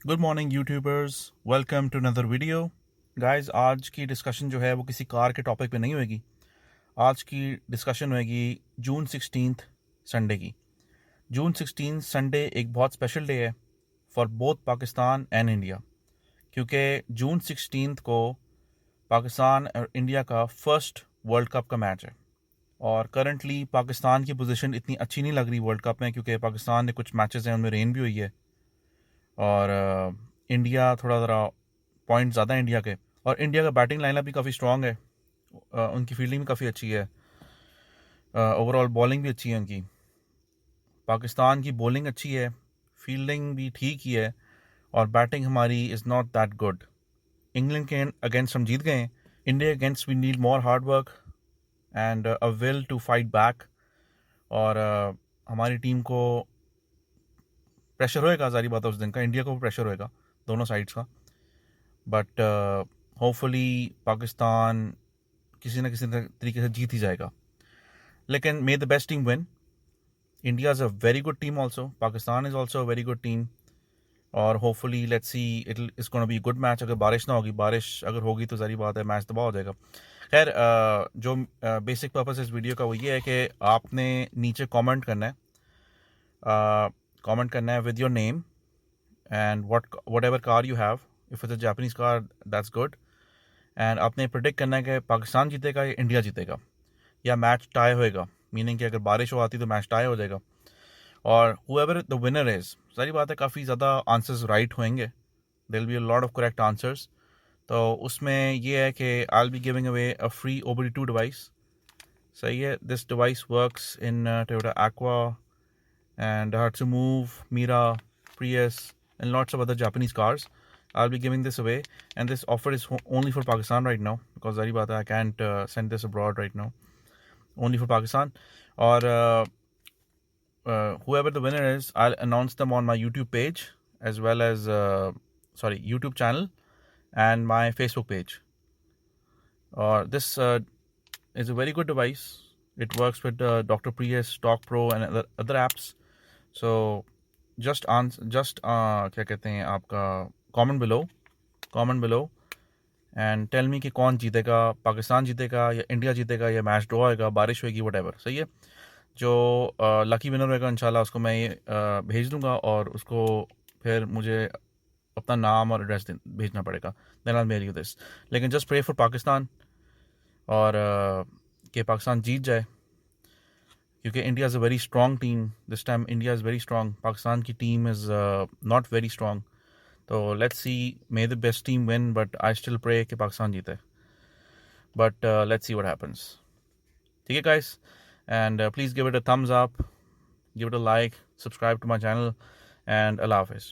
Good morning YouTubers, welcome to another video. Guys, आज की discussion जो है वो किसी कार के टॉपिक पे नहीं होगी। आज की डिस्कशन होगी जून 16 संडे की। जून 16 संडे एक बहुत स्पेशल डे है for both Pakistan and India, क्योंकि जून 16 को पाकिस्तान और इंडिया का फर्स्ट वर्ल्ड कप का मैच है। और करंटली पाकिस्तान की पोजीशन इतनी अच्छी नहीं लग रही वर्ल्ड कप में, क्योंकि पाकिस्तान ने कुछ मैचेस हैं उनमें रेन भी हुई है और इंडिया थोड़ा ज़रा पॉइंट ज़्यादा है इंडिया के। और इंडिया का बैटिंग लाइनअप भी काफ़ी स्ट्रॉन्ग है, उनकी फील्डिंग भी काफ़ी अच्छी है, ओवरऑल बॉलिंग भी अच्छी है उनकी। पाकिस्तान की बॉलिंग अच्छी है, फील्डिंग भी ठीक ही है, और बैटिंग हमारी is not that good. England के अगेंस्ट हम जीत गए। India against we need more hard work and a will to fight back. और हमारी टीम को प्रेशर होएगा, सारी बात है, उस दिन का इंडिया को भी प्रेशर होएगा दोनों साइड्स का। बट होपफुली पाकिस्तान किसी न किसी तरीके से जीत ही जाएगा। लेकिन may the best team win. India is a very good team also, Pakistan is also a very good team. और hopefully let's see it is gonna be good match. अगर बारिश ना होगी, बारिश अगर होगी तो सारी बात है मैच तबाह हो जाएगा। खैर, जो बेसिक पर्पस इस वीडियो का वो ये है कि आपने नीचे कमेंट करना है, कमेंट करना है with your name and what ever car you have. If it's a Japanese car that's good. And आपने प्रिडिक्ट करना है कि पाकिस्तान जीतेगा या इंडिया जीतेगा या मैच टाई होएगा, मीनिंग कि अगर बारिश हो आती तो मैच टाई हो जाएगा। और हुएवर द विनर इज़, सारी बात है काफ़ी ज़्यादा आंसर्स राइट होंगे, there will be a lot of correct answers. तो उसमें ये है कि I will be giving away a free OBD2 device. सही है, this device works in Toyota Aqua and Daihatsu Move, Mira, Prius and lots of other Japanese cars. I'll be giving this away, and this offer is only for Pakistan right now, because Zari Bata, I can't send this abroad right now. Only for Pakistan. Or whoever the winner is, I'll announce them on my YouTube page as well as YouTube channel and my Facebook page. Or this is a very good device. It works with Dr. Prius, Stock Pro and other apps. So just क्या कहते हैं आपका comment below and tell me कि कौन जीतेगा, पाकिस्तान जीतेगा या India जीतेगा या मैच ड्रॉ होएगा, बारिश होएगी, व्हाटएवर। सही है, जो लकी विनर होएगा इंशाल्लाह उसको मैं ये भेज दूंगा, और उसको फिर मुझे अपना नाम और एड्रेस भेजना पड़ेगा, then I mail you this. लेकिन जस्ट प्रे फॉर पाकिस्तान, और कि पाकिस्तान जीत जाए, क्योंकि India is a very strong team this time. India is very strong, Pakistan की team is not very strong. तो let's see, may the best team win, but I still pray कि पाकिस्तान जीते। But let's see what happens. ठीक है guys, and please give it a thumbs up, give it a like, subscribe to my channel, and Allah Hafiz.